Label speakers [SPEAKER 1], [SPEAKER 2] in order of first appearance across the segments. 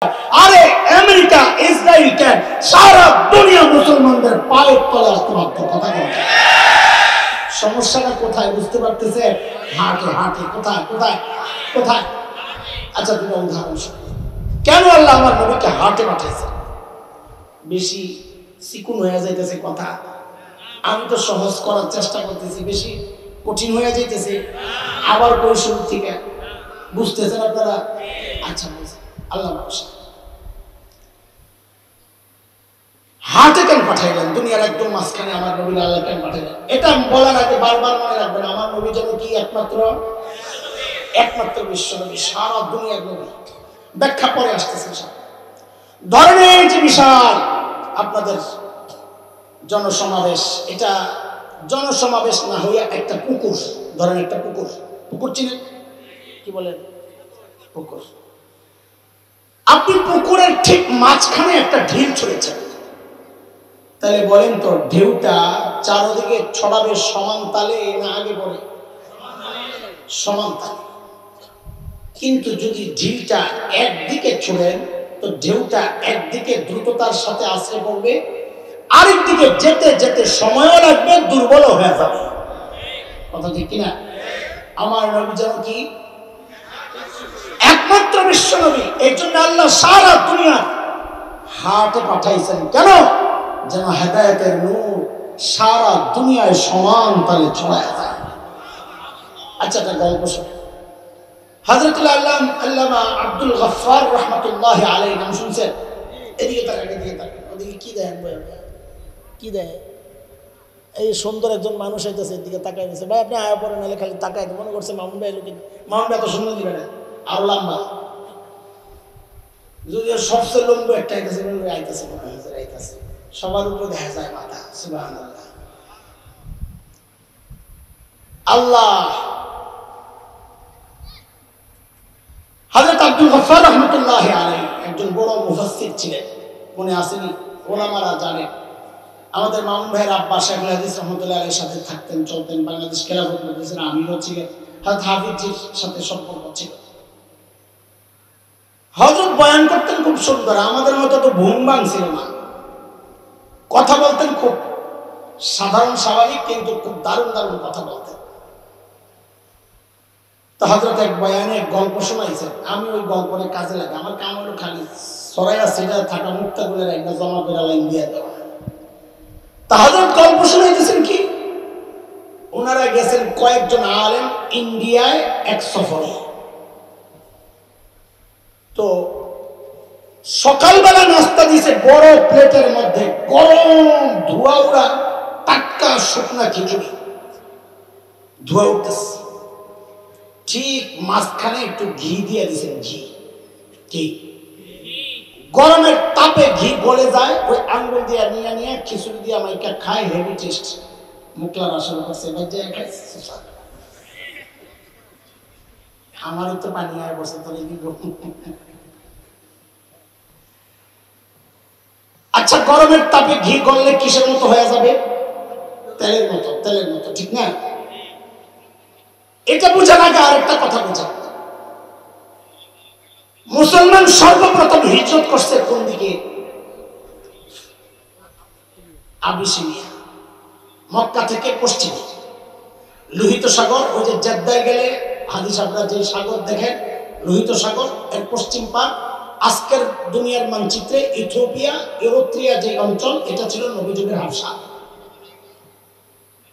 [SPEAKER 1] আরে আমেরিকা ইসরায়েলকে সারা দুনিয়া মুসলমানদের পায়ের তলে আসতে বাধ্য। কথা বলতে সমস্যাটা কোথায় বুঝতে পারতেছে? হাটে হাটে কোথায় কোথায় কোথায়? আচ্ছা তুমি উদাহরণ শুনো, কেন আল্লাহ আমার নবীকে হাটে পাঠাইছে? বেশি চিকুন হয়ে যাইতেছে কথা, আমি তো সহজ করার চেষ্টা করতেছি, বেশি কঠিন হয়ে যাইতেছে। আবার কৌশল থেকে বুঝতেছেন আপনারা? আচ্ছা বুঝছেন। আল্লাহ হাটে কেন পাঠাইলেন? দুনিয়ার একদম মাঝখানে আমার নবীর আল্লাহ কেন পাঠাইলেন? এটা বলার আগে বারবার মনে রাখবেন, আমার নবী যেন কি একমাত্র বিশ্ব নবী, সারা দুনিয়ার নবী। ব্যাখ্যা পরে আসতেছে। ধরনের যে বিশাল আপনাদের জনসমাবেশ, এটা জনসমাবেশ না হইয়া একটা পুকুর, ধরেন একটা পুকুর, পুকুর চিনেন? কি বলেন? পুকুর। আপনি পুকুরের ঠিক মাঝখানে একটা ঢিল ছড়েছেন, তাহলে বলেন তো ঢেউটা চারদিকে ছড়াবে সমান তালে না আগে পড়ে? সমান তালে। কিন্তু যদি ঢিলটা একদিকে ছড়েন তো ঢেউটা একদিকে দ্রুততার সাথে আছড়ে পড়বে, আরেকদিকে যেতে যেতে সময়ও লাগবে, দুর্বলও হয়ে যাবে। কথা ঠিক কিনা? আমার নবী যেন কি একমাত্র বিশ্ব নবী, এই জন্য আল্লাহ সারা দুনিয়া হাটে পাঠাইছেন। কেন? যেন হেদায়েতের নূর সারা দুনিয়ায় সমান তালে ছড়ায় যায়। আচ্ছা একটা গল্প শুনে, হযরতুল আল্লামা আব্দুল গফফার রাহমাতুল্লাহি আলাইহি নাম শুনছেন? এদিকে তাকান, এদিকে তাকান, ওদিকে কি দেন? কি দেয়? এই সুন্দর একজন মানুষ আইতেছে, এদিকে তাকাই দিচ্ছে। ভাই আপনি আয়া পড়েন, নাহলে খালি তাকাই মনে করছে মামুন ভাই লোক। মামুন ভাই এত সুন্দর দিবে না, আরো লম্বা। যদি সবচেয়ে লম্বা একটা আইতেছে, আইতেছে মনে হয় আইতেছে, সবার উপরে দেখা যায় মাথা। সুবহানাল্লাহ। আল্লাহ হযরত আব্দুল গফফার রাহমাতুল্লাহি আলাইহি একজন বড় মুফাসসির ছিলেন, মনে আসেনি? ওলামারা জানেন। আমাদের মামুন ভাইয়ের আব্বা শেখুল হাদিস রহমতুল্লাহ আলাইহির সাথে থাকতেন, চলতেন। বাংলাদেশ খেলাফত মজলিসের আমিরও ছিলেন, হযরত হাফিজজির সাথে সম্পর্ক ছিল। হযরত বয়ান করতেন খুব সুন্দর, আমাদের মতো তো ভুম ভাঙ ছিল না। কথা বলতেন খুব সাধারণ স্বাভাবিক, কিন্তু খুব দারুণ দারুণ কথা বলতেন। তো হযরত এক বয়ানে এক গল্প শোনাইছেন, আমি ওই গল্পের কাজে লাগে। আমার কাম হলো খালি সরাইয়া সিটা থাকা মুক্তাগুলোর একটা জমা করে লাইন দিয়ে দেওয়া। তা হযরত গল্প শোনাইতেছেন কি, ওনারা গেছেন কয়েকজন আলেম ইন্ডিয়ায় এক সফরে। তো সকালবেলা নাস্তা দিয়েছে বড় প্লেটের মধ্যে, গরম ধোয়া উড়া টাটকা শুকনা খিচুড়ি, ধোয়া উঠতেছে। ঠিক মাঝখানে একটু ঘি দিয়ে দিয়েছেন, ঘি গরমের তাপে ঘি গলে যায়, ওই আঙ্গুল দিয়ে নিয়ে নিয়ে খিচুড়ি দিয়ে মাইকা খায়, হেভি টেস্ট। মুখলার আসলে করছে আমারও তো পানি আর বসে তোলে কি। আচ্ছা গরমের তাপে ঘি গললে কিসের মতো হয়ে যাবে? তেলের মতো, তেলের মতো, ঠিক না? এটা বোঝার আগে আরেকটা কথা বোঝা, মুসলমান সর্বপ্রথম হিজরত করছে কোন দিকে? আবিসিনিয়া, মক্কা থেকে পশ্চিমে লোহিত সাগর। ওই যে জেদ্দায় গেলে হাদিস আপনারা যে সাগর দেখেন, লোহিত সাগর, এর পশ্চিম পার। আজকের দুনিয়ার মানচিত্রে ইথিওপিয়া, ইরিত্রিয়া যে অঞ্চল, এটা ছিল নবীযুগের হাবশা।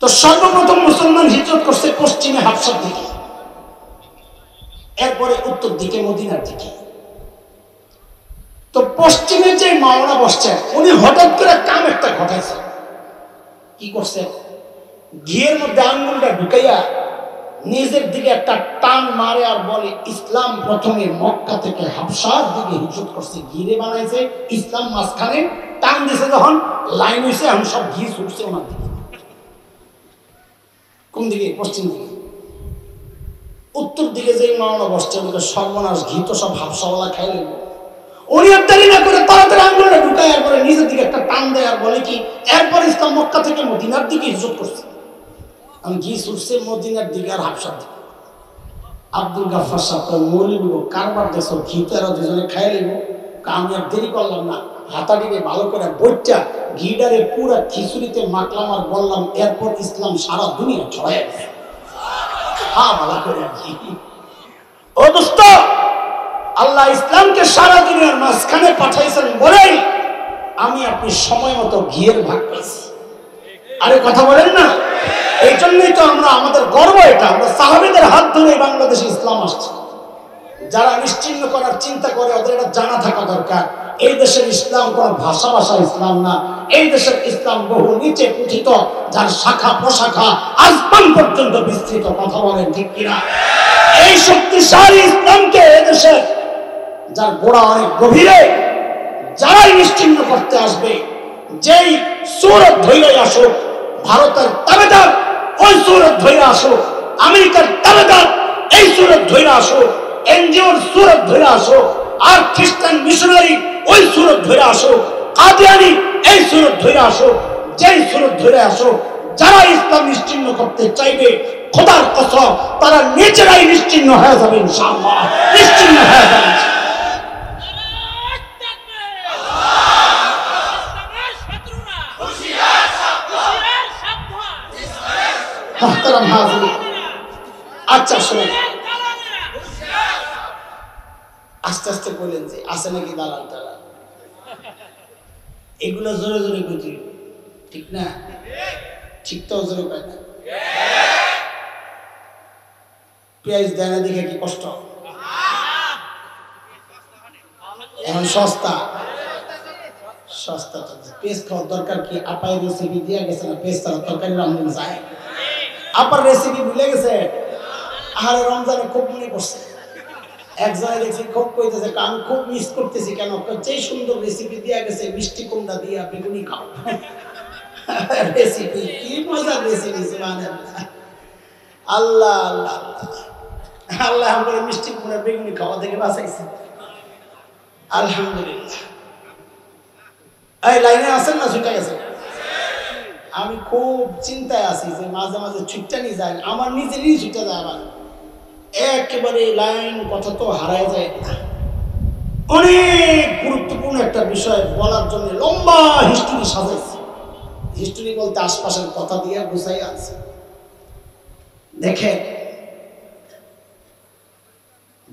[SPEAKER 1] তো সর্বপ্রথম মুসলমান হিজরত করছে পশ্চিমে হাবশার দিকে, এরপরে উত্তর দিকে মদিনার দিকে। তো পশ্চিমে যে মাওলানা বসছেন, উনি হঠাৎ করে কাম একটা ঘটাইছেন। কি করছে? ঘিয়ের মধ্যে আঙ্গুলটা ঢুকাইয়া নিজের দিকে একটা টান মারে আর বলে, ইসলাম প্রথমে মক্কা থেকে হাবশার দিকে হিজরত করছে। ঘিরে বানাইছে, ইসলাম মাঝখানে টান দিছে, যখন লাইন হয়েছে এখন সব ঘি ছুটছে ওনার দিকে। কোন দিকে? পশ্চিম দিকে। উত্তর দিকে যে মাওলানা বসছে, সর্বনাশ, ঘি তো সব হাবশাওয়ালা খাই নেব। উনি আর দেরি না করে তাড়াতাড়ি আঙ্গুলটা ঢুকায় আর পরে নিজের দিকে একটা টান দেয় আর বলে কি, এরপর ইসলাম মক্কা থেকে মদিনার দিকে হিজরত করছে। আমি ঘি ছুটছে মদিনার দিকে আর হাবশার দিকে। আব্দুল গাফফার সাহেব মৌলবী কারবার দেশ, ঘি তো এরা দুজনে খাই নেব, আমি আর দেরি করলাম না, হাতাটিকে ভালো করে বইটা ঘিডারে পুরা খিচুড়িতে মাখলাম আর বললাম, এরপর ইসলাম সারা দুনিয়া ছড়ায় গেছে। হ্যাঁ, ভালো করে ও দোস্ত, আল্লাহ ইসলামকে সারা দুনিয়ার মাঝখানে পাঠাইছেন বলেই আমি আপনি সময় মতো ঘিয়ের ভাগ পেয়েছি। আরে কথা বলেন না? এই জন্যই তো আমরা, আমাদের গর্ব এটা, আমরা সাহাবীদের হাত ধরে বাংলাদেশে ইসলাম আসছে। যারা নিশ্চিহ্ন করার চিন্তা করে ওদের এটা জানা থাকা দরকার, এই দেশের ইসলাম কোন ভাষা ইসলাম না। এই দেশের ইসলাম বহু নিচে পুঁথিত, যার শাখা প্রশাখা আসমান পর্যন্ত বিস্তৃত। কথা বলেন ঠিক কিনা? এই শক্তিশালী ইসলামকে এদেশে যার গোড়া অনেক গভীরে, যারাই নিশ্চিহ্ন করতে আসবে, যেই সুরত ধৈর্য আসুক, ভারতের তাবেদার ওই সুরত ধৈর্য আসুক, আমেরিকার তাবেদার এই সুরত ধৈর্য আসুক, এনজিওর সুরত ধৈর্য আসুক, আর খ্রিস্টান মিশনারি ওই সুরত ধৈর্য আসুক, কাদিয়ানি এই সুরত ধৈর্য আসুক, যেই সুরত ধৈর্য আসুক, যারা ইসলাম নিশ্চিহ্ন করতে চাইবে, খোদার কসম তারা নিজেরাই নিশ্চিহ্ন হয়ে যাবে ইনশাআল্লাহ, নিশ্চিহ্ন হয়ে যাবে। আচ্ছা শুনুন, আস্তে আস্তে বললেন যে আছে নাকি দালাল টালাল, এগুলো জোরে জোরে বুঝি, ঠিক না? ঠিক তো জোরে পায় না। পেঁয়াজ দেয় না দেখে কি কষ্ট, এখন সস্তা সস্তা পেঁয়াজ খাওয়ার দরকার কি? আপায় রেসিপি দিয়ে গেছে না, পেঁয়াজ তারা তরকারি রান্ধন যায়, আপার রেসিপি ভুলে গেছে। আরে রমজানে খুব মনে পড়ছে, একজনে দেখছি খুব কইতেছে, আমি খুব মিস করতেছি, কেন? যে সুন্দর রেসিপি দিয়া গেছে, মিষ্টি কুমড়া দিয়া বেগুনি খাও। রেসিপি কি মজার রেসিপি! সুবহানাল্লাহ, আল্লাহ আল্লাহ আল্লাহ আমাদের মিষ্টি কুমড়া বেগুনি খাওয়া থেকে বাঁচাইছে, আলহামদুলিল্লাহ। এই লাইনে আছেন না ছুটে গেছে? আমি খুব চিন্তায় আছি যে মাঝে মাঝে ছুটটানি যায়, আমার নিজেরই ছুটে যায়, আবার একেবারে লাইন কথা তো হারায় যায় না। অনেক গুরুত্বপূর্ণ একটা বিষয় বলার জন্য লম্বা হিস্টোরি সাজাইছে। হিস্টোরি বলতে আশপাশের কথা দিয়ে গুছাই আছে। দেখেন,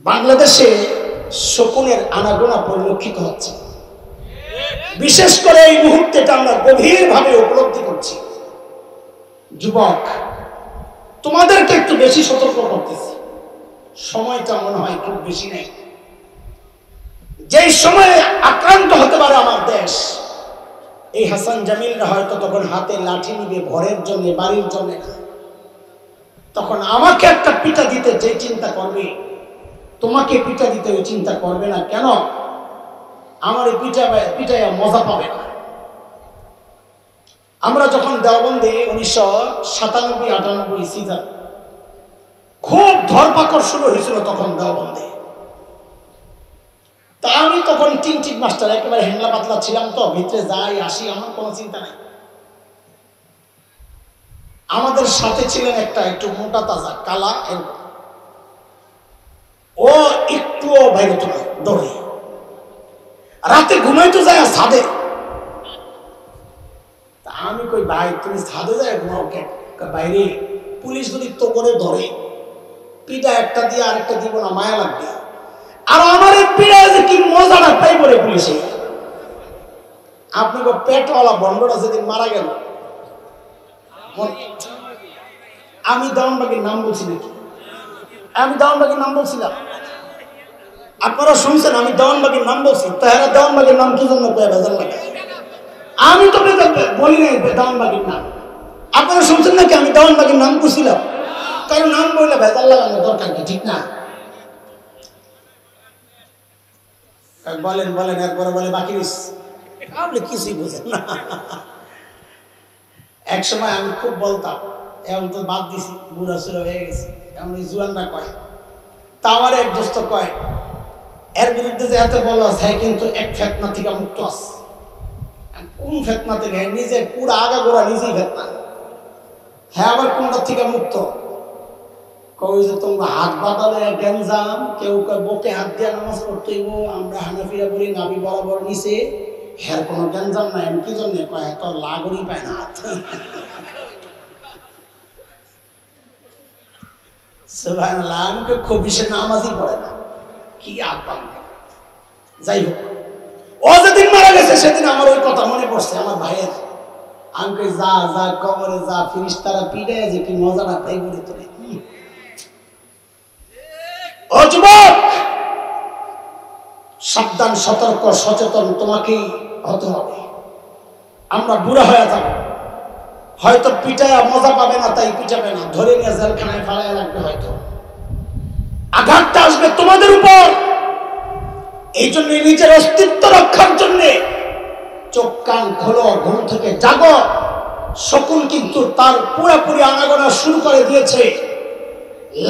[SPEAKER 1] বাংলাদেশে শকুনের আনাগোনা পরিলক্ষিত হচ্ছে, বিশেষ করে এই মুহূর্তেটা আমরা গভীরভাবে উপলব্ধি করছি। যুবক, তোমাদেরকে একটু বেশি সতর্ক করতেছি, সময়টা মনে হয় খুব বেশি নেই। যেই সময়ে আক্রান্ত হতে পারে আমার দেশ, এই হাসান জামিলরা হয়তো তখন হাতে লাঠি নিবে ভরের জন্য, বাড়ির জন্য, তখন আমাকে একটা পিটা দিতে যে চিন্তা করবে, তোমাকে পিটা দিতে ওই চিন্তা করবে না। কেন? আমার এই পিটায় মজা পাবে না। আমরা যখন দেওবন্দে 1997-98 সিজন খুব ধরপাকড় শুরু হয়েছিল, তখন দেওবন্দে, তা আমি তখন টিনটিন মাস্টার, একেবারে হ্যাংলা পাতলা ছিলাম, তো ভিতরে যাই আসি, আমার কোনো চিন্তা নাই। আমাদের সাথে ছিলেন একটা একটু মোটা তাজা কালা, এরকম, ও একটুও বাইরে তো না, দৌড়ে রাতে ঘুমাইতো যায় ছাদে। তা আমি কই, ভাই তুমি ছাদে যায় ঘুমাও কেন? বাইরে পুলিশ যদি তো করে ধরে, পিঠা একটা দিয়ে আরেকটা দিব না, মায়া লাগবে। আর আমার এই পিঠা যে কি মজাটা পাই বলে পুলিশে। আপনাকে পেটওয়ালা বন্ডটা যেদিন মারা গেল, আমি দেওয়ানবাগির নাম বলছি নাকি? আমি দেওয়ানবাগির নাম বলছিলাম, আপনারা শুনছেন আমি দেওয়ানবাগির নাম বলছি, তাহারা দেওয়ানবাগির নাম কি জন্য ভেজাল লাগে? আমি তো বলি নাই দেওয়ানবাগির নাম, আপনারা শুনছেন নাকি আমি দেওয়ানবাগির নাম বলছিলাম? কারণ নাম বললে ভেজাল লাগানো দরকার কি, ঠিক না? বলেন বলেন, একবারে বলে বাকি আপনি কিছুই বুঝেন না। এক সময় আমি খুব বলতাম, এখন তো বাদ দিছি, বুড়া সুরা হয়ে গেছে, এমন জুয়ানরা কয়। তা আমার এক দোস্ত কয়, এর বিরুদ্ধে যে এত বলা আছে, কিন্তু এক ফেতনা থেকে মুক্ত আছে। কোন ফেতনা থেকে? নিজে পুরো আগা গোড়া নিজেই ফেতনা। হ্যাঁ, আবার কোনটা থেকে মুক্ত? কই যে তোমরা হাত বাঁধালে গ্যাঞ্জাম, কেউ বুকে হাত দিয়ে নামাজ পড়তে হইব, আমরা হানাফিরা বলি নাভি বরাবর নিচে, হ্যার কোনো গ্যাঞ্জাম নাই। আমি কি জন্য কয় তোর লাগরই পায় না হাত। সুবহানাল্লাহ, আমাকে খুব বেশি নামাজই পড়ে না, কি আপাম। যাই হোক, ও যেদিন মারা গেছে সেদিন আমার ওই কথা মনে পড়ছে আমার ভাইয়ের। আমাকে যা যা কবরে যা ফিরিস্তারা পিড়ে যে কি মজাটা তাই বলে তোরে। ও যুবক, সাবধান, সতর্ক, সচেতন তোমাকেই হতে হবে। আমরা বুড়া হয়ে যাব, হয়তো পিটায় মজা পাবে না, তাই পিটাবে না, ধরে নিয়ে জেলখানায় ফালায় রাখবে, হয়তো আঘাতটা আসবে তোমাদের উপর। এই জন্য নিজের অস্তিত্ব রক্ষার জন্য চোখ কান খোলো, ঘুম থেকে জাগো। শকুন কিন্তু তার পুরোপুরি আনাগোনা শুরু করে দিয়েছে।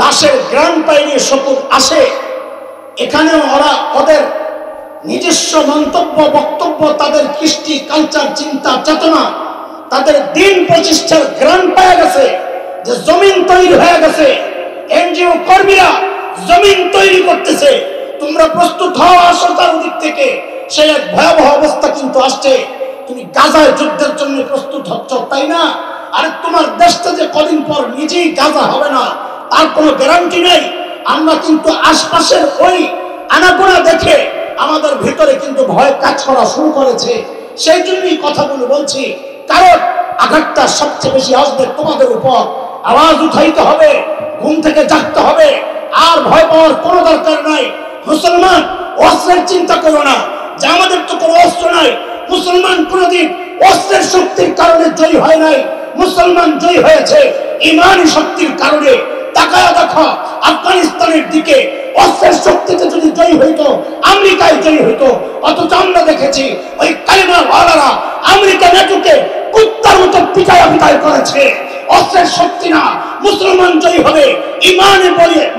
[SPEAKER 1] লাশের গ্রাম পাইলে শকুন আসে। এখানেও ওরা ওদের নিজস্ব মন্তব্য, বক্তব্য, তাদের কৃষ্টি, কালচার, চিন্তা, চেতনা, তাদের দিন প্রতিষ্ঠার গ্রাম পাওয়া গেছে, যে জমিন তৈরি হয়ে গেছে। এনজিও কর্মীরা জমিন তৈরি করতেছে। তোমরা প্রস্তুত হও, আসো তার দিক থেকে। সেই এক ভয়াবহ অবস্থা কিন্তু আসছে। তুমি গাজায় যুদ্ধের জন্য প্রস্তুত হচ্ছ, তাই না? আর তোমার দেশটা যে কদিন পর নিজেই গাজা হবে না তার কোনো গ্যারান্টি নেই। আমরা কিন্তু আশপাশের ওই আনাগোনা দেখে আমাদের ভিতরে কিন্তু ভয় কাজ করা শুরু করেছে। সেই জন্যই কথাগুলো বলছি, কারণ আঘাতটা সবচেয়ে বেশি আসবে তোমাদের উপর। আওয়াজ উঠাইতে হবে, ঘুম থেকে জাগতে হবে, আর ভয় পাওয়ার কোনো দরকার নাই। মুসলমান অস্ত্রের চিন্তা করো না, যে আমাদের তো কোনো অস্ত্র নাই। মুসলমান কোনদিন অস্ত্রের শক্তির কারণে জয়ী হয় নাই, মুসলমান জয়ী হয়েছে ইমানি শক্তির কারণে। তাকায়া দেখো আফগানিস্তানের দিকে, অস্ত্রের শক্তিতে যদি জয়ী হইতো আমেরিকায় জয়ী হইতো। অথচ আমরা দেখেছি ওই কালিমার ওয়ালারা আমেরিকা নেটুকে কুত্তার মতো পিটায়া পিটাই করেছে। অস্ত্রের শক্তি না, মুসলমান জয়ী হবে ইমানে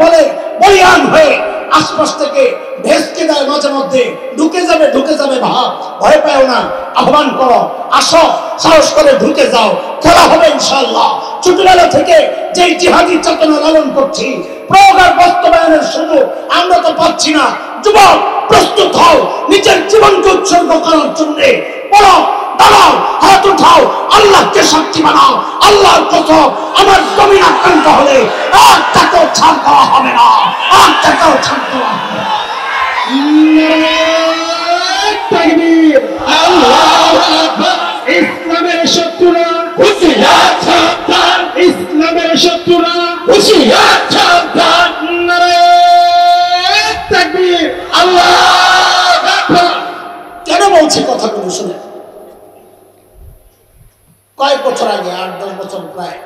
[SPEAKER 1] বলে বলিয়ান হয়ে। আশপাশ থেকে ভেসকে দেয়, মাঝে মধ্যে ঢুকে যাবে ভাব, ভয় পাও না, আহ্বান করো, আসো, সাহস করে ঢুকে যাও, খেলা হবে ইনশাআল্লাহ। ছোটবেলা থেকে যে জিহাদি চেতনা লালন করছি, প্রয়োগ বাস্তবায়নের সুযোগ আমরা তো পাচ্ছি না। যুবক, প্রস্তুত হও নিজের জীবনকে উৎসর্গ করার জন্য। বলো, দাঁড়াও, হাত উঠাও, আল্লাহকে সাক্ষী বানাও। আল্লাহর কসম, আমার জমিন আক্রান্ত হলে আর তাকেও ছাড় দেওয়া হবে না, আর তাকেও ছাড় দেওয়া হবে না। ইসলামের শত্রুরা হুঁশিয়ার সাবধান, ইসলামের শত্রুরা হুঁশিয়ার সাবধান। নারায়ে তাকবীর, আল্লাহু আকবার। কেন বলছি কথাগুলো শুনে? কয়েক বছর আগে, 8-10 বছর প্রায়,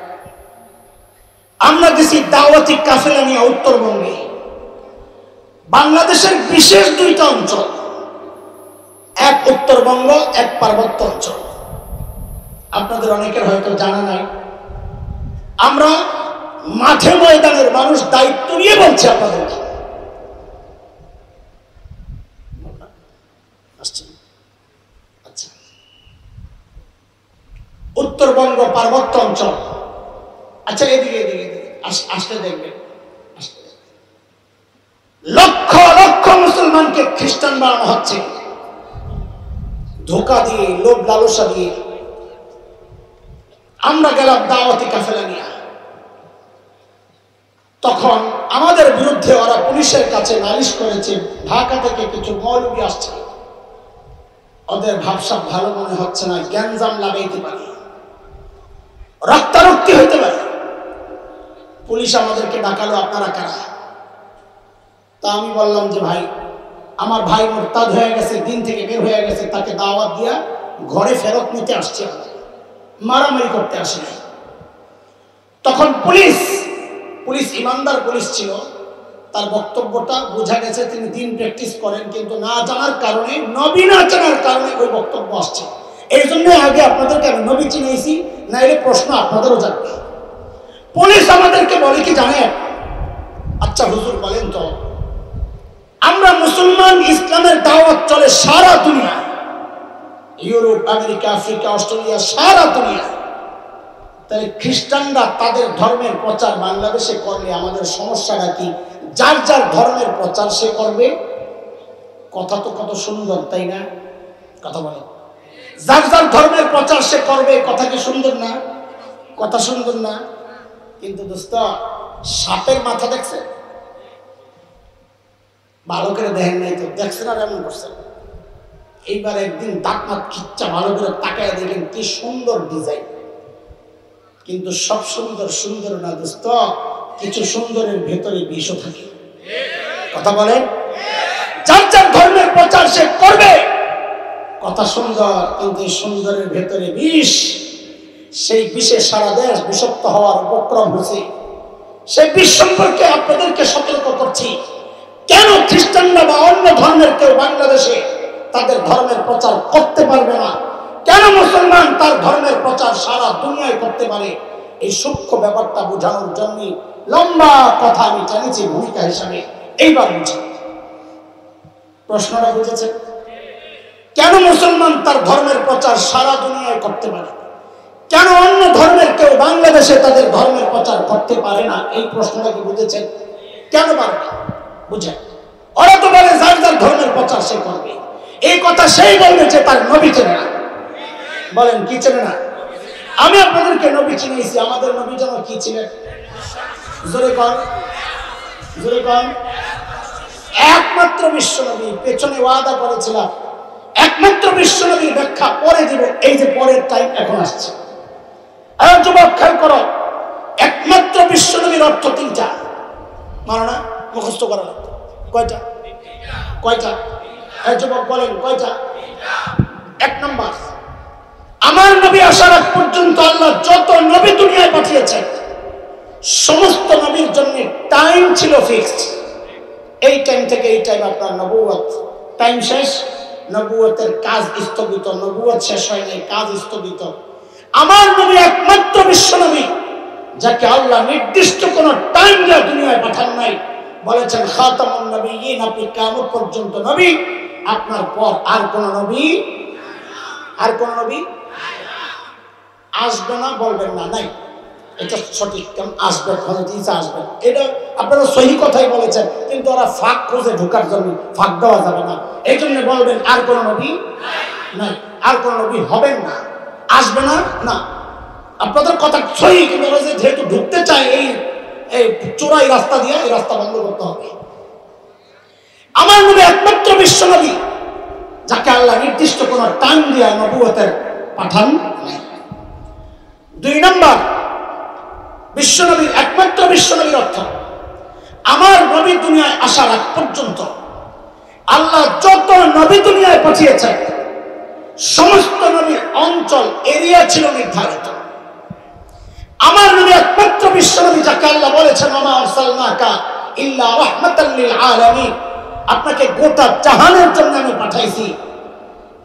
[SPEAKER 1] আমরা গেছি দাওয়াতি কাফেলা নিয়ে উত্তরবঙ্গে। বাংলাদেশের বিশেষ দুইটা অঞ্চল, এক উত্তরবঙ্গ, এক পার্বত্য অঞ্চল। আপনাদের অনেকের হয়তো জানা নাই। আমরা মাঠে ময়দানের মানুষ, দায়িত্ব নিয়ে বলছি আপনাদেরকে। আচ্ছা, উত্তরবঙ্গ পার্বত্য অঞ্চল। আচ্ছা, এদিকে আসলে দেখবেন, লক্ষ লক্ষ মুসলমানকে খ্রিস্টান বানানো হচ্ছে, ধোঁকা দিয়ে, লোভ লালসা দিয়ে। আমরা গেলাম দাওয়াতি কাফেলা নিয়ে। তখন আমাদের বিরুদ্ধে ওরা পুলিশের কাছে নালিশ করেছে। ঢাকা থেকে কিছু মৌলবি আসছে, ওদের ভাবসাব ভালো মনে হচ্ছে না, গ্যাঞ্জাম লাগাইতে পারে, রক্তারক্তি হইতে পারে। পুলিশ আমাদেরকে ডাকালো, আপনারা কারা? তা আমি বললাম যে ভাই, আমার ভাই মুরতাদ হয়ে গেছে, দিন থেকে বের হয়ে গেছে, তাকে দাওয়াত দিয়া ঘরে ফেরত নিতে আসছে, মারামারি করতে আসে নাই। তখন পুলিশ ইমানদার পুলিশ ছিল, তার বক্তব্যটা বোঝা গেছে তিনি দিন প্র্যাকটিস করেন, কিন্তু না জানার কারণে, নবী না জানার কারণে ওই বক্তব্য আসছে। এই জন্য আগে আপনাদেরকে আমি নবী চিনেছি, না এলে প্রশ্ন আপনাদেরও জানবে। পুলিশ আমাদেরকে বলে কি জানেন? আচ্ছা হুজুর বলেন তো, আমরা মুসলমান, ইসলামের দাওয়াত চলে সারা দুনিয়া, ইউরোপ, আমেরিকা, আফ্রিকা, অস্ট্রেলিয়া, সারা দুনিয়া। তাহলে খ্রিস্টানরা তাদের ধর্মের প্রচার বাংলাদেশে করলে আমাদের সমস্যাটা কি? যার যার ধর্মের প্রচার সে করবে। কথা তো কত সুন্দর, তাই না? কথা বলে, যার যার ধর্মের প্রচার সে করবে। কথা কি সুন্দর না? কথা সুন্দর না? কিন্তু দোস্ত, সাপের মাথা দেখছে? ভালো করে দেখেন নাই তো, দেখছেন আর এমন করছেন। এইবার একদিন দাঁত মাত খিচ্চা ভালো করে তাকায় দেখেন কি সুন্দর ডিজাইন। কিন্তু সব সুন্দর সুন্দর না দোস্ত, কিছু সুন্দরের ভেতরে বিষও থাকে। কথা বলেন, যার যার ধর্মের প্রচার সে করবে। কথা সুন্দর, কিন্তু এই সুন্দরের ভেতরে বিষ। সেই বিষে সারা দেশ বিষাক্ত হওয়ার উপক্রম হয়েছে। সেই বিষ সম্পর্কে আপনাদেরকে সতর্ক করছি। কেন খ্রিস্টানরা বা অন্য ধর্মের কেউ বাংলাদেশে তাদের ধর্মের প্রচার করতে পারবে না? কেন মুসলমান তার ধর্মের প্রচার সারা দুনিয়ায় করতে পারে? এই সূক্ষ্ম ব্যাপারটা বোঝানোর জন্য লম্বা কথা আমি জানিয়েছি ভূমিকা হিসাবে। এইবার বুঝি, প্রশ্নটা বুঝেছে? কেন মুসলমান তার ধর্মের প্রচার সারা দুনিয়ায় করতে পারে? কেন অন্য ধর্মের কেউ বাংলাদেশে তাদের ধর্মের প্রচার করতে পারে না? এই প্রশ্নটা কি বুঝেছেন? কেন পারে না? বুঝে, ওরা তো বলে যার যার ধর্মের প্রচার সে করবে। এই কথা সেই বলবে যে তার নবী চেনে না। বলেন, কি চেনে না? আমি আপনাদেরকে নবী চিনিয়েছি। আমাদের নবী যেন কি ছিলেন? জোরে কর, জোরে কর। একমাত্র বিশ্ব নবী। পেছনে ওয়াদা করেছিলাম একমাত্র বিশ্ব নবীর ব্যাখ্যা পরে দিব। এই যে পরের টাইম এখন আসছে। আর যুবক খেয়াল করো, একমাত্র বিশ্ব নবীর অর্থ তিনটা। মানো না? মুখস্থ করা লাগতো। কয়টা? কয়টা? যুবক বলেন কয়টা? এক নম্বর, আমার নবী আসার আগ পর্যন্ত আল্লাহ যত নবী দুনিয়ায় পাঠিয়েছেন সমস্ত নবীর জন্য টাইম ছিল ফিক্সড। এই টাইম থেকে এই টাইম আপনার নবুয়ত। টাইম শেষ, নবুয়তের কাজ স্থগিত। নবুয়ত শেষ হয় নাই, কাজ স্থগিত। আমার নবী একমাত্র বিশ্ব নবী যাকে আল্লাহ নির্দিষ্ট কোন টাইম দিয়ে দুনিয়ায় পাঠান নাই। বলেছেন খাতামুন নবিয়্যিন, আপনি কিয়ামত পর্যন্ত নবী, আপনার পর আর কোন নবী, আর কোন নবী আসবে না। বলবেন না, নাই, এটা সঠিক। কেমন আসবে? হযরত ঈসা আসবেন, এটা আপনারা সহি কথাই বলেছেন। কিন্তু ওরা ফাঁক খুঁজে ঢোকার জন্য ফাঁক দেওয়া যাবে না। এই জন্য বলবেন আর কোন নবী নাই, আর কোন নবী হবেন না, আসবে না। না, আপনাদের কথা সহি, কিন্তু যেহেতু ঢুকতে চায় এই চোরাই রাস্তা দিয়ে, এই রাস্তা বন্ধ করতে হবে। আমার নবী একমাত্র বিশ্ব নবী যাকে আল্লাহ নির্দিষ্ট কোন টাইম দিয়ে নবুয়তের পাঠান নাই। দুই নম্বর, বিশ্বনবী, একমাত্র বিশ্বনবীর অর্থ আমার নবী দুনিয়ায় আসার আগ পর্যন্ত আল্লাহ যত নবী দুনিয়ায় পাঠিয়েছেন সমস্ত নবীর অঞ্চল, এরিয়া ছিল নির্ধারিত। আমার নবী একমাত্র বিশ্বনবী যাকে আল্লাহ বলেছেন ওমা আরসালনাকা ইল্লা রাহমাতাল লিল আলামিন, আপনাকে গোটা জাহানের জন্য আমি পাঠাইছি।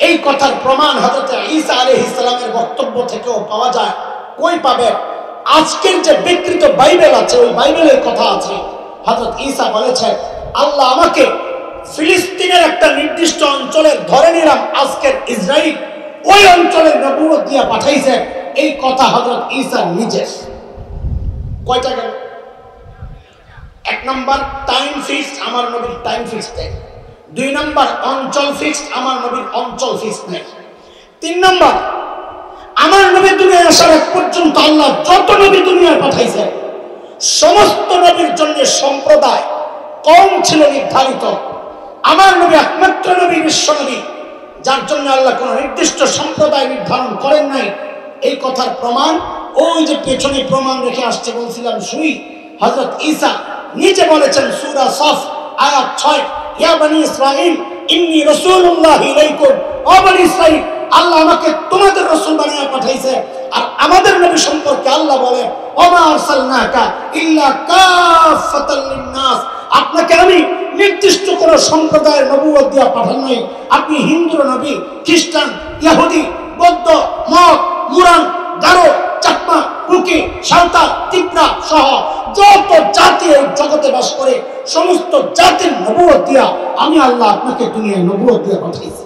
[SPEAKER 1] এই কথার প্রমাণ হযরত ঈসা আলাইহিস সালামের বক্তব্য থেকেও পাওয়া যায়। কই পাবে? আজকের যে বিকৃত বাইবেল আছে, ওই বাইবেলের কথা আছে। হযরত ঈসা বলেছেন আল্লাহ আমাকে ফিলিস্তিনের একটা নির্দিষ্ট অঞ্চলের, ধরে নিলাম আজকের ইসরাইল, ওই অঞ্চলের নবুয়ত দিয়ে পাঠাইছেন। এই কথা হযরত ঈসা নিজে। কয়টা গেল? এক নম্বর, টাইম ফিক্সড, আমার নবীর টাইম ফিক্সড নেই। দুই নম্বর, অঞ্চল ফিক্সড, আমার নবীর অঞ্চল ফিক্সড নেই। তিন নম্বর, আমার নবী দুনিয়ায় আসার আগ পর্যন্ত আল্লাহ যত নবী দুনিয়ায় পাঠাইছেন সমস্ত নবীর জন্য সম্প্রদায়, কম ছিল নির্ধারিত। আমার নবী একমাত্র নবী, বিশ্ব নবী যার জন্য আল্লাহ কোন নির্দিষ্ট সম্প্রদায় নির্ধারণ করেন নাই। এই কথার প্রমাণ ওই যে পেছনে প্রমাণ রেখে আসছে বলছিলাম শুই, হযরত ঈসা নিজে বলেছেন সূরা সফ আয়াত 6, ইয়া বনি ইসরাঈল ইন্নী রাসূলুল্লাহি ইলাইকুম, ও বনি ইসরাঈল, আল্লাহ আমাকে তোমাদের রাসূল বানিয়ে পাঠাইছে। আর আমাদের নবী সম্পর্কে আল্লাহ বলে ওমা আরসালনাকা ইল্লা কাফাতাল লিন-নাস, আপনাকে আমি নির্দিষ্ট কোন সম্প্রদায়ের নবুয়ত দিয়া পাঠান নাই। আপনি হিন্দু নবী, খ্রিস্টান, ইহুদি, বৌদ্ধ, মগ, মুরান, গারো, চাকমা, কুকি, সাঁওতাল, তিবরা সহ যত জাতি এই জগতে বাস করে সমস্ত জাতির নবুয়ত দিয়া আমি আল্লাহ আপনাকে দুনিয়ায় নবুয়ত দিয়া পাঠাইছি।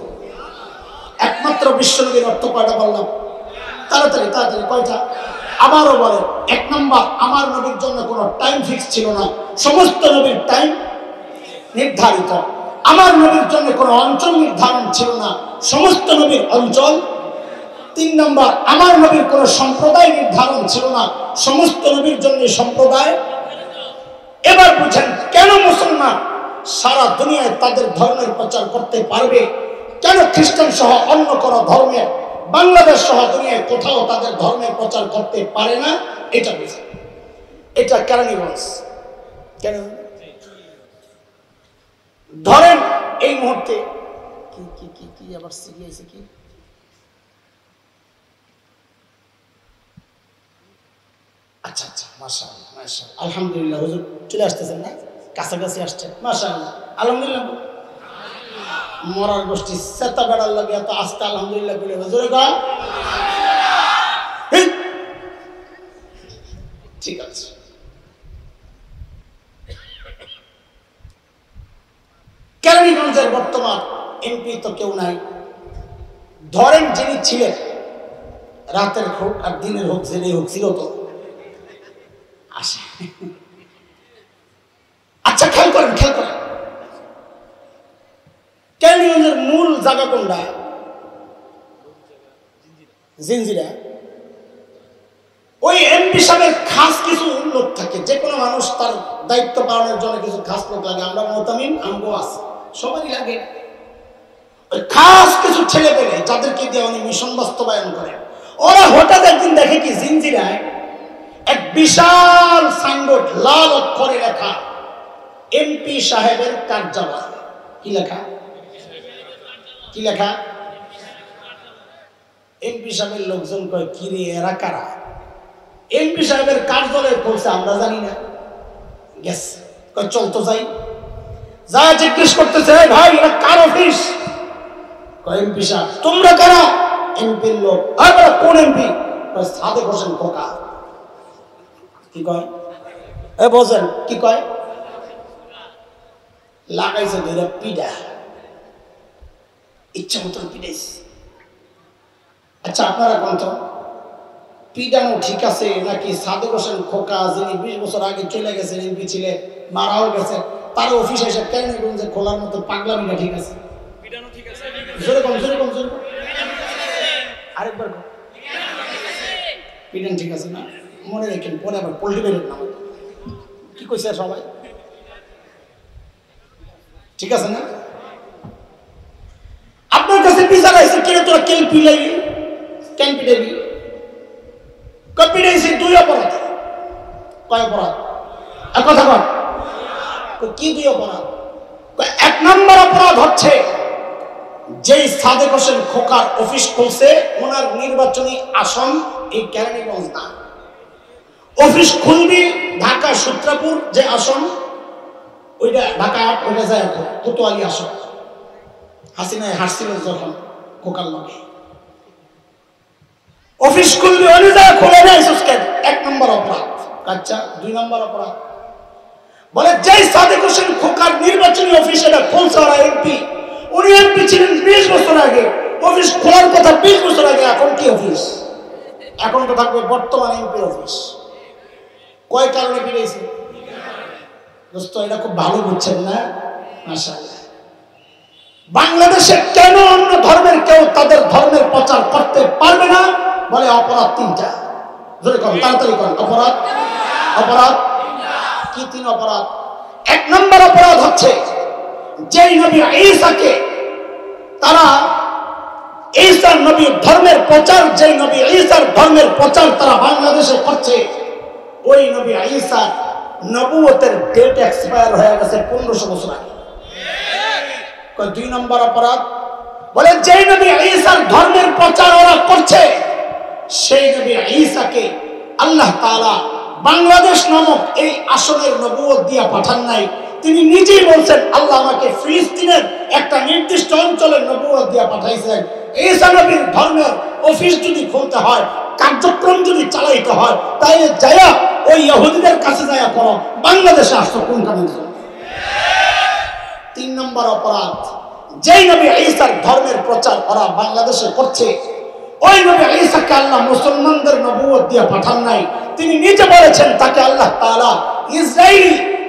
[SPEAKER 1] একমাত্র বিশ্বনবীর অর্থ কয়টা বললাম? তাড়াতাড়ি তাড়াতাড়ি, কয়টা? আবারও বলে, এক নম্বর, আমার নবীর জন্য কোনো টাইম ফিক্স ছিল না, সমস্ত নবীর টাইম নির্ধারিত। আমার নবীর জন্য কোনো অঞ্চল নির্ধারণ ছিল না, সমস্ত নবীর অঞ্চল। 3 নম্বর, আমার নবীর কোনো সম্প্রদায় নির্ধারণ ছিল না, সমস্ত নবীর জন্য সম্প্রদায়। এবার বুঝেন কেন মুসলমান সারা দুনিয়ায় তাদের ধর্মের প্রচার করতে পারবে, কেন খ্রিস্টান সহ অন্য কোনো ধর্মের বাংলাদেশ সহ দুনিয়ায় কোথাও তাদের ধর্মের প্রচার করতে পারে না। এটা বুঝেন, এটা কেরানীগঞ্জ। কেন ধরেন এই মুহূর্তে কি কি কি কি আবার সিরিয়াস কি আচ্ছা আচ্ছা, মাশাআল্লাহ মাশাআল্লাহ, আলহামদুলিল্লাহ। হুজুর চলে আসতেছেন না, কাছাকাছি আসছেন, মাশাআল্লাহ আলহামদুলিল্লাহ। মরার গোষ্ঠী সেতা বেড়ার লাগে এত আস্তে আলহামদুলিল্লাহ বলে হুজুরে গা ঠিক আছে। কেরানীগঞ্জের বর্তমান এমপি তো কেউ নাই। ধরেন যিনি ছিলেন, রাতের হোক আর দিনের হোক, জেনে হোক, ছিল তো আসে। আচ্ছা খেয়াল করেন, খেয়াল করেন, কেরানীগঞ্জের মূল জায়গা কোনটা? জিঞ্জিরা। ওই এমপি সাহেবের খাস কিছু লোক থাকে, যে কোনো মানুষ তার দায়িত্ব পালনের জন্য কিছু খাস লোক লাগে। আমরা মোতামিম আমগো আছে, সবারই লাগে। ওই খাস কিছু ছেলে পেলে যাদেরকে দিয়ে উনি মিশন বাস্তবায়ন করেন, ওরা হঠাৎ একদিন দেখে কি জিঞ্জিরায় এক বিশাল সাইনবোর্ড লাল অক্ষরে লেখা এমপি সাহেবের কার্যালয়। কি লেখা? কি লেখা? এমপি সাহেবের লোকজন কয়, কি রে এরা কারা? এমপি সাহেবের কার্যালয় বলছে আমরা জানি না। গেছে, কয় চল তো যাই। যা জিজ্ঞেস করতেছে, ভাই এটা কার অফিস? কয় এমপি সাহেব। তোমরা কারা? এমপির লোক। আমরা কোন এমপি? সাদেক হোসেন খোকা। কি কয়? এ বোঝেন কি কয়? লাগাইছে ধরে পিডা, ইচ্ছা মতন পিডাইছে। আচ্ছা আপনারা কোন তো পিডানো ঠিক আছে নাকি সাদেক হোসেন খোকা যিনি 20 বছর আগে চলে গেছেন, এমপি ছিলেন, মারাও গেছে, তার অফিস এসে কেরানীগঞ্জে খোলার মতো পাগলামিটা ঠিক আছে? পিডানো ঠিক আছে? জোরে কম, জোরে কম, জোরে কম, আরেকবার কম। পিডান ঠিক আছে না? মনে রাখেন, পরে আবার পল্টি বেরোন না। কি কইছে সবাই? ঠিক আছে না? আপনার কাছে বিচার আইছে, কেন তোরা কেন পিলাইলি, কেন পিটাইলি? পিটাইছি 2 অপরাধ। কয় অপরাধ? এক কথা কর, কি 2 অপরাধ? 1 নম্বর অপরাধ হচ্ছে যেই সাদেক হোসেন খোকার অফিস খুলছে, ওনার নির্বাচনী আসন এই কেরানীগঞ্জ না। অফিস খুলবি ঢাকা সূত্রাপুর যে আসন, ওইটা ঢাকা 8, ওইটা যায় কোতোয়ালি আসন। হাসিনায় হাসছিল যখন খোকার লগে অফিস খুলবি, ওই জায়গা খুলে নেয়। 1 নম্বর অপরাধ। আচ্ছা 2 নম্বর অপরাধ বলে যেই সাদেক হোসেন খোকার নির্বাচনী অফিস এটা খুলছে, ওরা এমপি, উনি এমপি ছিলেন 20 বছর আগে, অফিস খোলার কথা 20 বছর আগে। এখন কি অফিস? এখন তো থাকবে বর্তমান এমপি অফিস। কয় কারণে বেরিয়েছে দোস্ত, এটা খুব ভালো বুঝছেন না? মাশাআল্লাহ। বাংলাদেশে কেন অন্য ধর্মের কেউ তাদের ধর্মের প্রচার করতে পারবে না? বলে অপরাধ 3টা। জোরে কর, তাড়াতাড়ি কর। অপরাধ, অপরাধ কি? 3 অপরাধ। 1 নম্বর অপরাধ হচ্ছে যেই নবী ঈসাকে তারা, ঈসার নবীর ধর্মের প্রচার, যেই নবী ঈসার ধর্মের প্রচার তারা বাংলাদেশে করছে, ওই নবী ঈসার নবুয়তের ডেট এক্সপায়ার হয়ে গেছে 1500 বছর আগে। 2 নম্বর অপরাধ বলে যেই নবী ঈসার ধর্মের প্রচার ওরা করছে, সেই নবী ঈসাকে আল্লাহ তাআলা বাংলাদেশ নামক এই আসনের নবুয়ত দিয়া পাঠান নাই। তিনি নিজেই বলছেন, আল্লাহ আমাকে ফিলিস্তিনের একটা নির্দিষ্ট অঞ্চলের নবুয়ত দিয়া পাঠাইছেন। ঈসা নবীর ধর্মের অফিস যদি খুলতে হয়, কার্যক্রম যদি চালাইতে হয়, তাইলে যায়া ওই ইহুদিদের কাছে যায়া করো, বাংলাদেশে আসছো কোন কারণে? 3 নম্বর অপরাধ, যেই নবী ঈসার ধর্মের প্রচার ওরা বাংলাদেশে করছে, ওই নবী ঈসাকে আল্লাহ মুসলমানদের নবুয়ত দিয়ে পাঠান নাই, তিনি নিজে বলেছেন তাকে আল্লাহ তাআলা ইসরাঈল,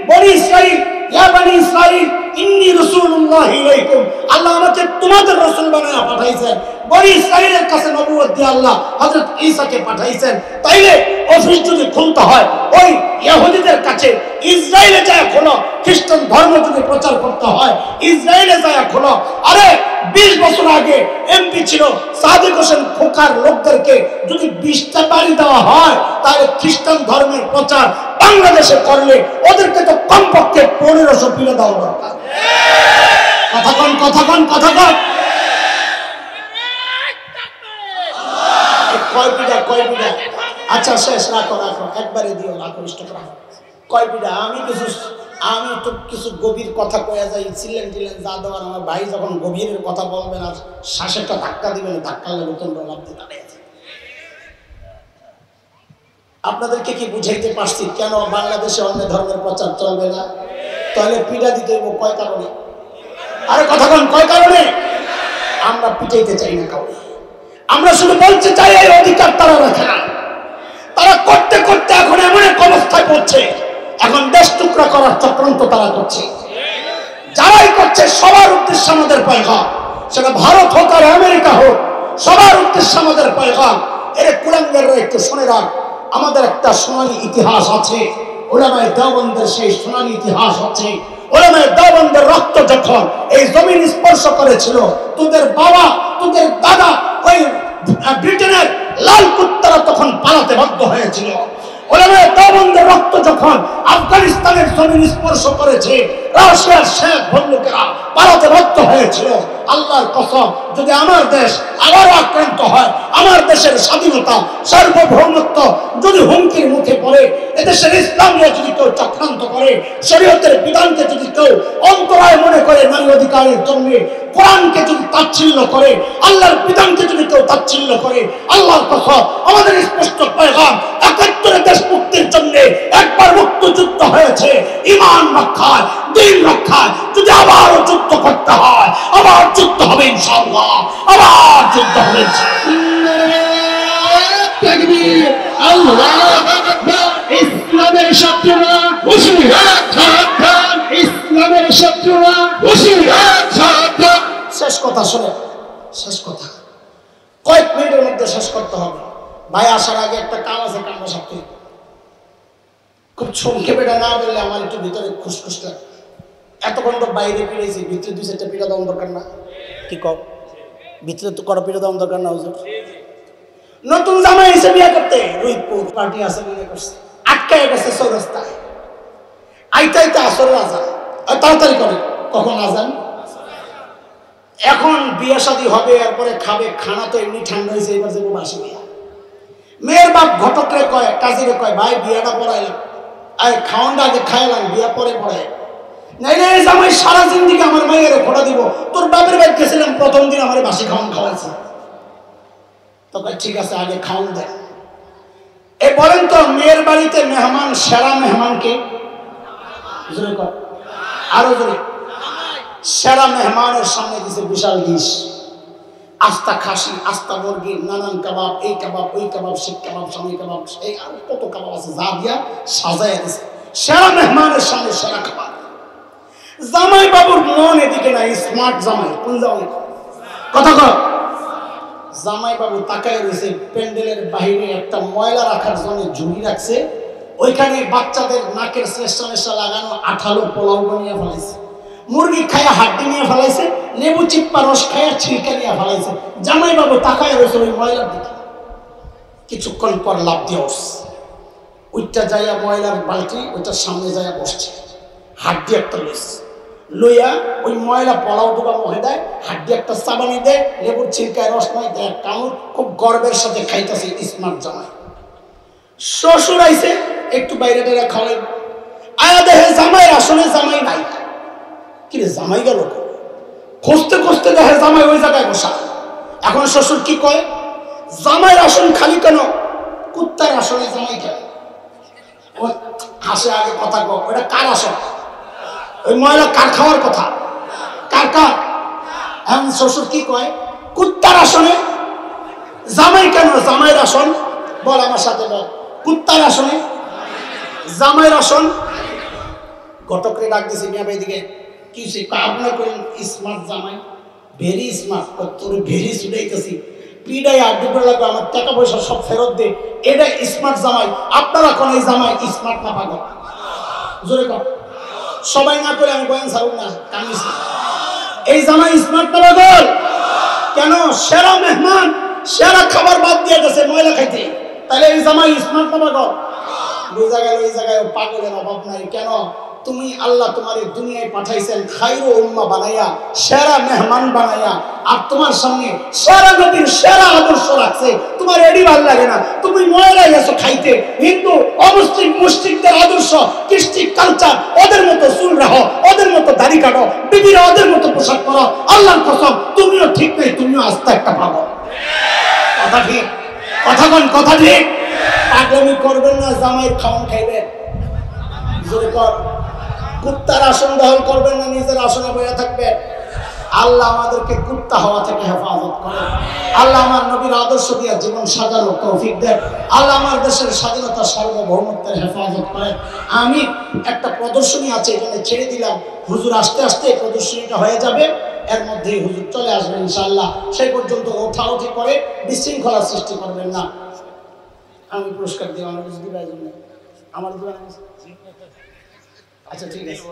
[SPEAKER 1] বনি ইসরাঈল, ইয়া বনি ইসরাঈল ইন্নী রাসূলুল্লাহ ইলাইকুম, আল্লাহ আমাকে তোমাদের রাসূল বানায়া পাঠাইছেন। বনি ইসরাঈলের কাছে নবুয়ত দিয়ে আল্লাহ হযরত ঈসাকে পাঠাইছেন। তাইলে অফিস যদি খুলতে হয় ওই ইহুদিদের কাছে ইসরায়েলে যায় খোলো, খ্রিস্টান ধর্ম যদি প্রচার করতে হয় ইসরায়েলে যায় খোলো। আরে 20 বছর আগে এমপি ছিল সাদিক হোসেন খোকার লোকদেরকে যদি 20টা বাড়ি দেওয়া হয় তাহলে খ্রিস্টান ধর্মের প্রচার বাংলাদেশে করলে ওদেরকে তো কমপক্ষে 1500 পিলে দেওয়া দরকার। কথা কন কয় পিঠা আচ্ছা শেষ, রাখো একবারে দিও, রাখো স্টপ রাখো। কয় পিঠা আমি তো কিছু গভীর কথা কয়ে যাই, ছিলেন যা দেওয়ার। আমার ভাই যখন গভীরের কথা বলবেন আর শ্বাসেরটা ধাক্কা দিবেন, ধাক্কা লাগবে তোমরা লাভতে দাঁড়িয়েছে। আপনাদেরকে কি বুঝাইতে পারছি কেন বাংলাদেশে অন্য ধর্মের প্রচার চলবে না? তাহলে পিঠা দিতে হইব কয় কারণে? আরে কথা বলেন, কয় কারণে? আমরা পিটাইতে চাই না কাউকে, আমরা শুধু বলতে চাই এই অধিকার তারা রাখে না। তারা করতে করতে এখন এমন এক অবস্থায় পড়ছে, এখন দেশ টুকরা করার চক্রান্ত তারা করছে। যারাই করছে সবার উদ্দেশ্যে আমাদের পয়গাম, সেটা ভারত হোক আর আমেরিকা হোক, সবার উদ্দেশ্যে আমাদের পয়গাম। এর কুলাঙ্গাররা একটু শুনে রাখ, আমাদের একটা সোনালী ইতিহাস আছে, উলামায়ে দেওবন্দের সেই সোনালী ইতিহাস আছে। উলামায়ে দেওবন্দের রক্ত যখন এই জমিন স্পর্শ করেছিল, তোদের বাবা তোদের দাদা ওই ব্রিটেনের লাল কুত্তারা তখন পালাতে বাধ্য হয়েছিল। উলামায়ে দেওবন্দের রক্ত যখন আফগানিস্তানের জমিন স্পর্শ করেছে, রাশিয়ার শেখ বন্ধুকেরা পালাতে বাধ্য হয়েছিল। আল্লাহর কসম, যদি আমার দেশ আবারও আক্রান্ত হয়, আমার দেশের স্বাধীনতা সার্বভৌমত্ব যদি হুমকির মুখে পড়ে, এদেশের ইসলাম নিয়ে যদি কেউ চক্রান্ত করে, শরীয়তের বিধানকে যদি কেউ অন্তরায় মনে করে, নারী অধিকারের জন্য কোরআনকে যদি তাচ্ছিল্য করে, আল্লাহর বিধানকে যদি কেউ তাচ্ছিল্য করে, আল্লাহর কসম আমাদের স্পষ্ট পয়গাম, ৭১ দেশ মুক্তির জন্য একবার মুক্তিযুদ্ধ হয়েছে। ঈমান রক্ষায়, দ্বীন রক্ষায় যদি আবারও যুদ্ধ করতে হয়, আবার যুদ্ধ হবে ইনশাআল্লাহ, আবার যুদ্ধ হবে তাকবীর, আল্লাহু আকবার। ইসলামের শত্রুরা হুঁশিয়ার, সাবধান, ইসলামের শত্রুরা হুঁশিয়ার, সাবধান। শেষ কথা শুনে, শেষ কথা কয়েক মিনিটের মধ্যে শেষ করতে হবে। ভাই আসার আগে একটা কাম আছে, কামটা সাথে খুব সংক্ষেপে না বললে আমার একটু ভিতরে খুশখুশ লাগে। এতক্ষণ তো বাইরে পিড়েছি, ভিতরে 2-4টা পিঠা দেওয়ার দরকার না? কি কর, ভিতরে তো কড়া পিঠা দেওয়ার দরকার না? হুজুর নতুন জামাই এসে বিয়ে করতে রুইপুর পার্টি আছে মনে করছে, আটকায় গেছে চৌরাস্তায়। আইতে আসর আজান, তাড়াতাড়ি করে। কখন আজান? এখন বিয়ে শাদী হবে, এরপরে খাবে, খানা তো এমনি ঠান্ডা হয়েছে, এবার যাবো বাসি বিয়া। মেয়ের বাপ ঘটকরে কয়, কাজীরে কয়, ভাই বিয়াটা পড়াইলাম, আর খাওয়ানটা আগে খাইলাম, বিয়া পরে পড়াই। নাইলে জামাই সারা জিন্দিগি আমার মায়ের খোটা দিব, তোর বাপের বাড়ি গেছিলাম প্রথম দিন আমার বাসি খাওয়ান খাওয়াইছে। তো ঠিক আছে আগে খাওয়ান দেয়। এ বলেন তো মেয়ের বাড়িতে মেহমান, সেরা মেহমানকে আরো জোরে, সেরা মেহমানের সামনে দিছে বিশাল ডিশ, আস্তা খাসি, আস্তা মুরগি, নানান কাবাব, এই কাবাব, ওই কাবাব, শিক কাবাব, স্বামী কাবাব, এই আর কত কাবাব আছে, যা দিয়া সাজাইয়া দিছে। সেরা মেহমানের সামনে সেরা খাবার। জামাই বাবুর মন এদিকে নাই, স্মার্ট জামাই। কোন জামাই? কথা কর। জামাই বাবু তাকায় রয়েছে, প্যান্ডেলের বাহিরে একটা ময়লা রাখার জন্য ঝুড়ি রাখছে, ওইখানে বাচ্চাদের নাকের শ্লেষা লাগানো আঠালো পোলাও বানিয়ে ফেলাইছে, মুরগি খায়া হাড্ডি নিয়ে ফেলাইছে, লেবু চিপ্পা রস খায়া ছিলকা নিয়ে ফেলাইছে। জামাই বাবু তাকায় রয়েছে ওই ময়লার দিকে। কিছুক্ষণ পর লাভ দিয়ে উঠছে, ওইটা যাইয়া ময়লার বালতি ওইটার সামনে যাইয়া বসছে, হাড্ডি একটা লইছে, লইয়া ওই ময়লা পোলাও দুবা মুখে দেয়, হাড্ডি একটা চাবানি দেয়, লেবুর ছিলকায় রস নাই দেয়, কামড় খুব গর্বের সাথে খাইতেছে স্মার্ট জামাই। শ্বশুর আইছে, একটু বাইরে বাইরে খাওয়াই, আয়া দেখে জামাই আসলে জামাই নাই। কিরে জামাই গেল? খুঁজতে খুঁজতে দেখে জামাই ওই জায়গায় বসা। এখন শ্বশুর কি কয়, জামাইয়ের আসন খালি কেন? কুত্তার আসনে জামাই কেন? হাসে আগে কথা কয়, ওটা কার আসন? ওই ময়লা কার খাওয়ার কথা? কার কার? এখন শ্বশুর কি কয়, কুত্তার আসনে জামাই জামাই কেন? জামাইয়ের আসন বল আমার সাথে বল, কুত্তার আসনে জামাইয়ের আসন। ঘটকরে ডাক দিছে, মিয়া ভাই দিকে কি আপনার করেন স্মার্ট জামাই, ভেরি স্মার্ট, তোর ভেরি ছুটাইতেছি পিডাই আর দুপুর লাগবে, আমার টাকা পয়সা সব ফেরত দে, এটা স্মার্ট জামাই। আপনারা কোন এই জামাই স্মার্ট না পাগল? জোরে কর, সবাই না করে আমি বয়ান ছাড়ুন না, কামিজ এই জামাই স্মার্ট না পাগল? কেন? সেরা মেহমান সেরা খাবার বাদ দিয়ে গেছে ময়লা খাইতে, তাহলে এই জামাই স্মার্ট না পাগল? বোঝা গেল এই জায়গায় পাগলের অভাব নাই। কেন? তুমি আল্লাহ তোমার এই দুনিয়ায় পাঠাইছেন খায়রু উম্মাহ বানাইয়া, সেরা মেহমান বানাইয়া, আর তোমার সামনে সেরা নবীর সেরা আদর্শ রাখছে। তোমার এডি ভালো লাগে না, তুমি ময়লা গেছো খাইতে। হিন্দু অমুসলিম মুশরিকদের আদর্শ, কৃষ্টি কালচার, ওদের মতো চুল রাখো, ওদের মতো দাড়ি কাটো, বিবিরা ওদের মতো পোশাক পরো। আল্লাহর কসম তুমিও ঠিক নেই, তুমিও আস্তে একটা পাগল। কথা ঠিক? কথা কোন? কথা ঠিক? পাগলামি করবেন না, জামাইয়ের খাওয়ান খাইবেন। জোরে কর, কুত্তার আসন দখল করবেন না, নিজের আসনে বসে থাকবেন। আল্লাহ আমাদেরকে কুত্তা হওয়া থেকে হেফাজত করে। আল্লাহ আমার নবীর আদর্শ দিয়ে জীবন সাজানোর তৌফিক দেন। আল্লাহ আমার দেশের স্বাধীনতা সার্বভৌমত্বের হেফাজত করে। আমি একটা প্রদর্শনী আছে, এখানে ছেড়ে দিলাম, হুজুর আস্তে আস্তে প্রদর্শনীটা হয়ে যাবে, এর মধ্যেই হুজুর চলে আসবেন ইনশাআল্লাহ। সেই পর্যন্ত ওঠাউঠি করে বিশৃঙ্খলা সৃষ্টি করবেন না। আমি পুরস্কার দিই আমার দিবার জন্য, আমার আচ্ছা ঠিক আছে।